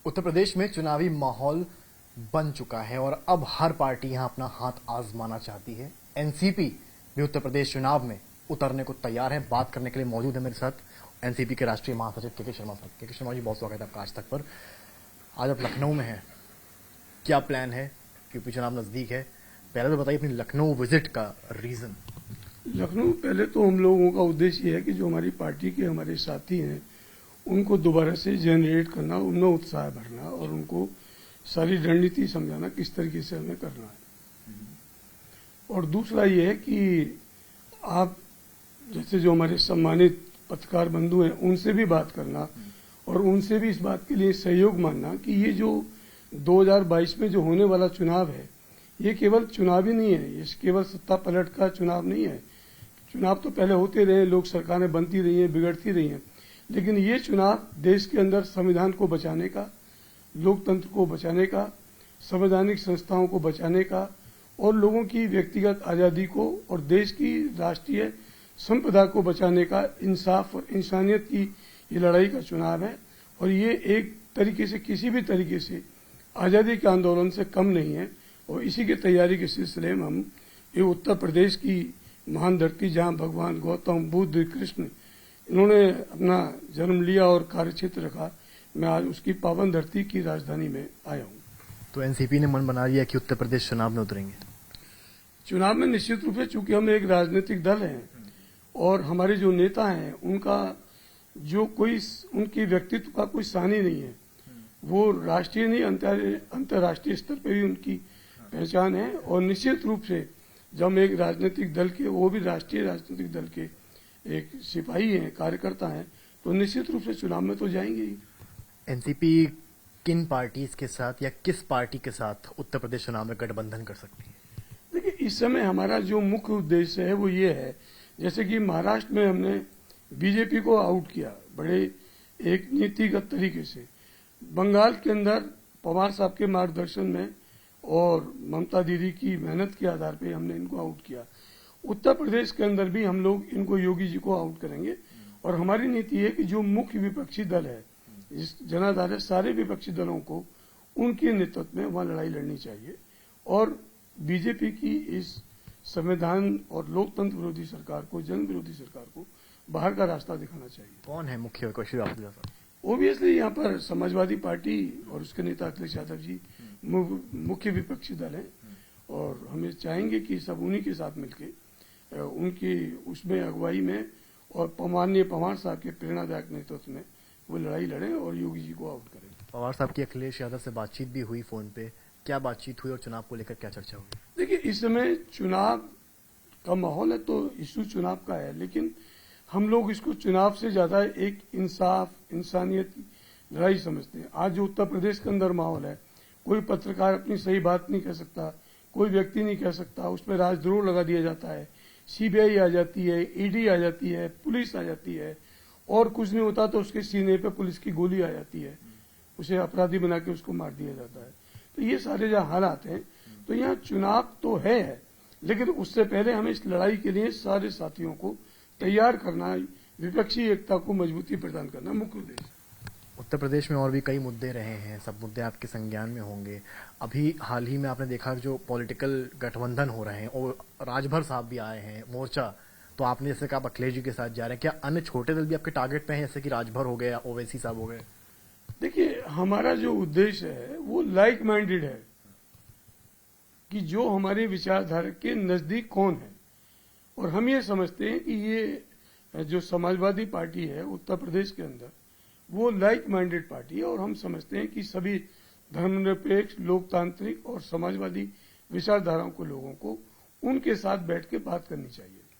उत्तर प्रदेश में चुनावी माहौल बन चुका है और अब हर पार्टी यहां अपना हाथ आजमाना चाहती है। एनसीपी भी उत्तर प्रदेश चुनाव में उतरने को तैयार है। बात करने के लिए मौजूद है मेरे साथ एनसीपी के राष्ट्रीय महासचिव के शर्मा साहब। के शर्मा जी, बहुत स्वागत है आपका आज तक पर। आज आप लखनऊ में हैं, क्या प्लान है क्योंकि चुनाव नजदीक है? पहले तो बताइए अपनी लखनऊ विजिट का रीजन। लखनऊ पहले तो हम लोगों का उद्देश्य है कि जो हमारी पार्टी के हमारे साथी हैं उनको दोबारा से जनरेट करना, उनमें उत्साह भरना और उनको सारी रणनीति समझाना किस तरीके से हमें करना है। और दूसरा ये है कि आप जैसे जो हमारे सम्मानित पत्रकार बंधु हैं उनसे भी बात करना और उनसे भी इस बात के लिए सहयोग मांगना कि ये जो 2022 में जो होने वाला चुनाव है ये केवल चुनाव ही नहीं है, ये केवल सत्ता पलट का चुनाव नहीं है। चुनाव तो पहले होते रहे, लोक सरकारें बनती रही हैं, बिगड़ती रही हैं, लेकिन ये चुनाव देश के अंदर संविधान को बचाने का, लोकतंत्र को बचाने का, संवैधानिक संस्थाओं को बचाने का और लोगों की व्यक्तिगत आज़ादी को और देश की राष्ट्रीय संपदा को बचाने का, इंसाफ और इंसानियत की ये लड़ाई का चुनाव है। और ये एक तरीके से किसी भी तरीके से आज़ादी के आंदोलन से कम नहीं है। और इसी की तैयारी के सिलसिले में हम ये उत्तर प्रदेश की महान धरती जहाँ भगवान गौतम बुद्ध कृष्ण इन्होंने अपना जन्म लिया और कार्यक्षेत्र रखा, मैं आज उसकी पावन धरती की राजधानी में आया हूँ। तो एनसीपी ने मन बना लिया कि उत्तर प्रदेश चुनाव में उतरेंगे। चुनाव में निश्चित रूप से, चूंकि हम एक राजनीतिक दल हैं और हमारे जो नेता हैं उनका जो कोई उनकी व्यक्तित्व का कोई सानी नहीं है, वो राष्ट्रीय नहीं अंतर्राष्ट्रीय स्तर पर भी उनकी पहचान है। और निश्चित रूप से जब हम एक राजनीतिक दल के, वो भी राष्ट्रीय राजनीतिक दल के एक सिपाही हैं, कार्यकर्ता हैं, तो निश्चित रूप से चुनाव में तो जाएंगे ही। एनसीपी किन पार्टीज के साथ या किस पार्टी के साथ उत्तर प्रदेश चुनाव में गठबंधन कर सकती है? देखिए, इस समय हमारा जो मुख्य उद्देश्य है वो ये है, जैसे कि महाराष्ट्र में हमने बीजेपी को आउट किया बड़े एक नीतिगत तरीके से, बंगाल के अंदर पवार साहब के मार्गदर्शन में और ममता दीदी की मेहनत के आधार पर हमने इनको आउट किया। उत्तर प्रदेश के अंदर भी हम लोग इनको योगी जी को आउट करेंगे। और हमारी नीति है कि जो मुख्य विपक्षी दल है, इस जनाधार है, सारे विपक्षी दलों को उनके नेतृत्व में वहां लड़ाई लड़नी चाहिए और बीजेपी की इस संविधान और लोकतंत्र विरोधी सरकार को, जन विरोधी सरकार को बाहर का रास्ता दिखाना चाहिए। कौन है मुख्य विपक्षी? ओबियसली यहाँ पर समाजवादी पार्टी और उसके नेता अखिलेश यादव जी मुख्य विपक्षी दल हैं और हमें चाहेंगे कि सब उन्हीं के साथ मिलके उनकी उसमें अगुवाई में और माननीय पवार साहब के प्रेरणादायक नेतृत्व में वो लड़ाई लड़ें और योगी जी को आउट करें। पवार साहब की अखिलेश यादव से बातचीत भी हुई फोन पे, क्या बातचीत हुई और चुनाव को लेकर क्या चर्चा हुई? देखिए, इस समय चुनाव का माहौल है तो इशू चुनाव का है, लेकिन हम लोग इसको चुनाव से ज्यादा एक इंसाफ, इंसानियत की लड़ाई समझते हैं। आज जो उत्तर प्रदेश के अंदर माहौल है, कोई पत्रकार अपनी सही बात नहीं कह सकता, कोई व्यक्ति नहीं कह सकता, उसमें राजद्रोह लगा दिया जाता है, सीबीआई आ जाती है, ईडी आ जाती है, पुलिस आ जाती है और कुछ नहीं होता तो उसके सीने पे पुलिस की गोली आ जाती है, उसे अपराधी बना के उसको मार दिया जाता है। तो ये सारे जहाँ हालात हैं, तो यहाँ चुनाव तो है, लेकिन उससे पहले हमें इस लड़ाई के लिए सारे साथियों को तैयार करना, विपक्षी एकता को मजबूती प्रदान करना मुख्य उद्देश्य। उत्तर प्रदेश में और भी कई मुद्दे रहे हैं, सब मुद्दे आपके संज्ञान में होंगे। अभी हाल ही में आपने देखा जो पॉलिटिकल गठबंधन हो रहे हैं और राजभर साहब भी आए हैं मोर्चा, तो आपने जैसे कहा अखिलेश जी के साथ जा रहे हैं, क्या अन्य छोटे दल भी आपके टारगेट पे हैं जैसे कि राजभर हो गए, ओवैसी साहब हो गए? देखिए, हमारा जो उद्देश्य है वो लाइक माइंडेड है कि जो हमारे विचारधारा के नजदीक कौन है। और हम ये समझते हैं कि ये जो समाजवादी पार्टी है उत्तर प्रदेश के अंदर वो लाइक माइंडेड पार्टी है और हम समझते हैं कि सभी धर्मनिरपेक्ष, लोकतांत्रिक और समाजवादी विचारधाराओं के लोगों को उनके साथ बैठ के बात करनी चाहिए।